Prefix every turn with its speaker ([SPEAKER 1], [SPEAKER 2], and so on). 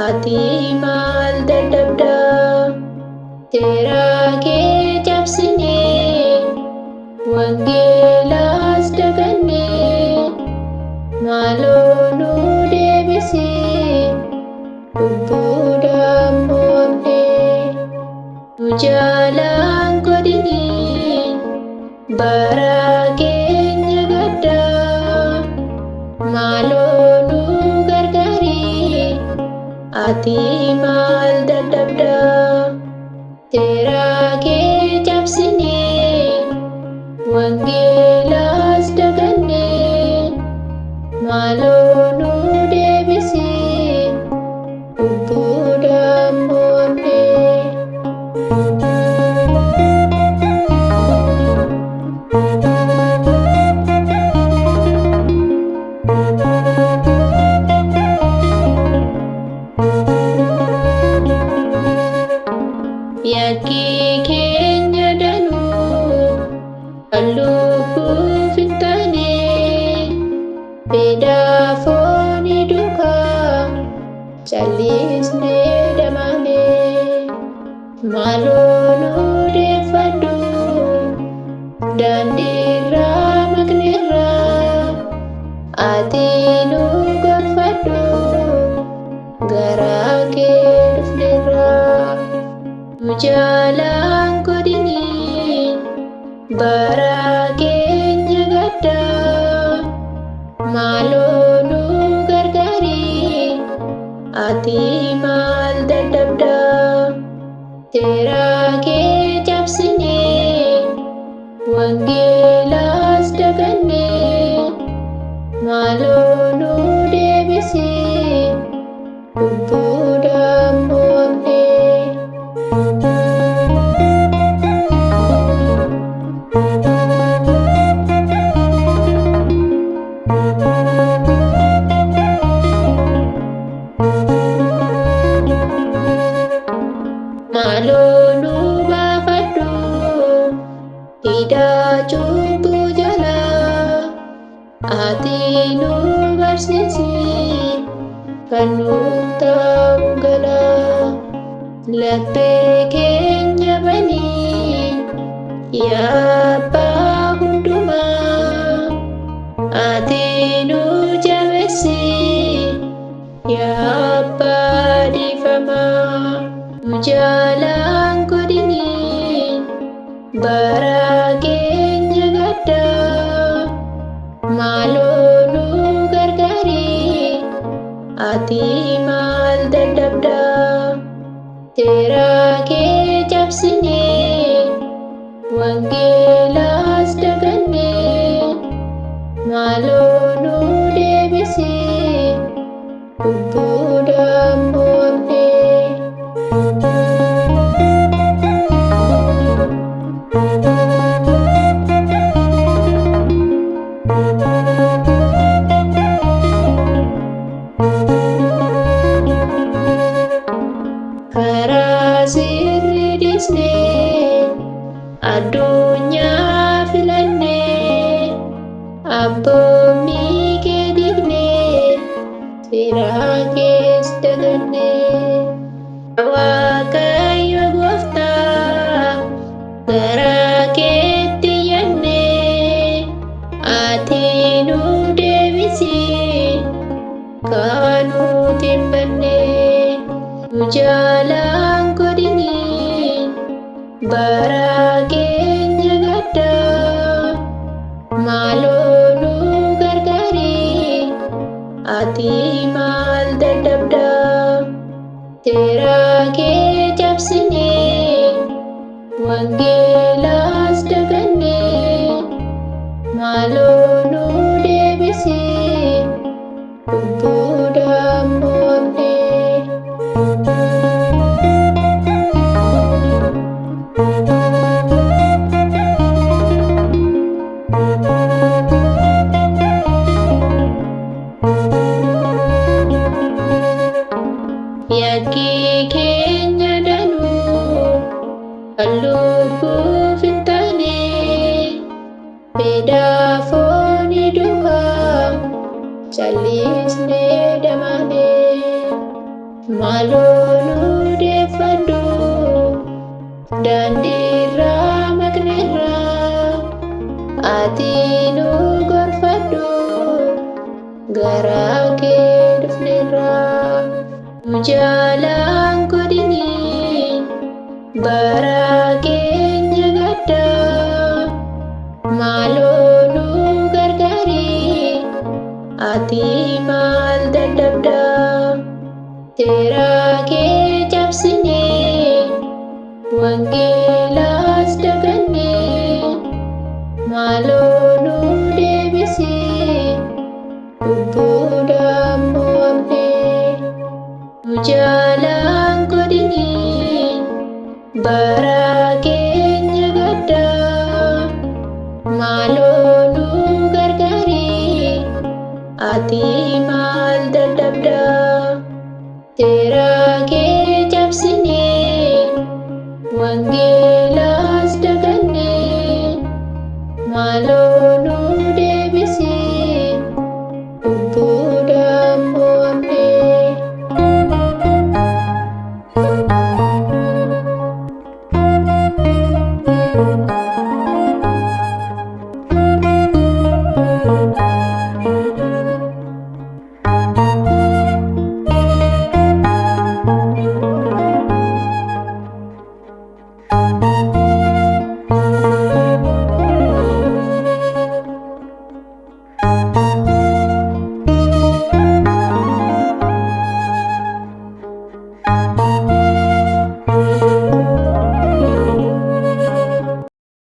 [SPEAKER 1] ati maal dadhabda seera kee cabsinee wangeelaas dagannee maaloo nu deebisii lubbuudhaan moofnee nu jaalaan godhinii bara keenya gaddaa maaloo nu gargaarii ati maal dadhabda seera kee cabsinee wangeelaas dagannee maaloo nu deebisii lubbuudhaan moofnee. Yakki keenya danuu kan lubbuuf hin taane fedha foonii duukaa callisnee damaanee maaloo nu deeffadhu daandiirraa maqneerraa ati nu gorfadhu garaa kee dhufneerraa. Nu jaalaan godhinii bara keenya gaddaa maaloo nu gargaarii ati maal dadhabda seera kee cabsinee wangeelaas dagannee maaloo nu deebisii lubbuudhaan moofnee. Maaloo nu baafadhu hidhaa cubbuu jalaa ati nu barsiisi kan nuuf ta'u galaa laphee keenya banii yaa abbaa hundumaa ati nu jabeessi yaa abbaa dhiifamaa. Nu jaalaan godhinii bara keenya gaddaa maaloo nu gargaarii ati maal dadhabda seera kee cabsinee wangeelaas dagannee maaloo nu deebisii lubbuudhaan moofnee. Karaa sirrii dhiisnee addunyaa filannee abboommii kee diignee seera kees dagannee Waaqayyo gooftaa gara keetti iyyannee ati nu deebisii kan nuti hin bannee. Nu jaalaan godhinii bara keenya gaddaa maaloo nu gargaarii ati maal dadhabda seera kee cabsinee wangeelaas dagannee maaloo nu deebisii lubbuudhaan moofnee. Yakki keenya danuu kan lubbuuf hin taane fedha foonii duukaa callisnee damaanee maaloo nu deeffadhu daandiirraa maqneerraa ati nu gorfadhu gara kee dhufneerraa nu jaalaan godhiniin bara keenya gaddaa maaloo nu gargaari ati maal dadhabdaa seera kee cabsinee wangeelaas dagannee maaloo nu deebisii lubbuudhaan mo'amnee nu jaalaan godhiniin bara keenya gaddaa maaloo nu gargaari ati maal dadhabdaa seera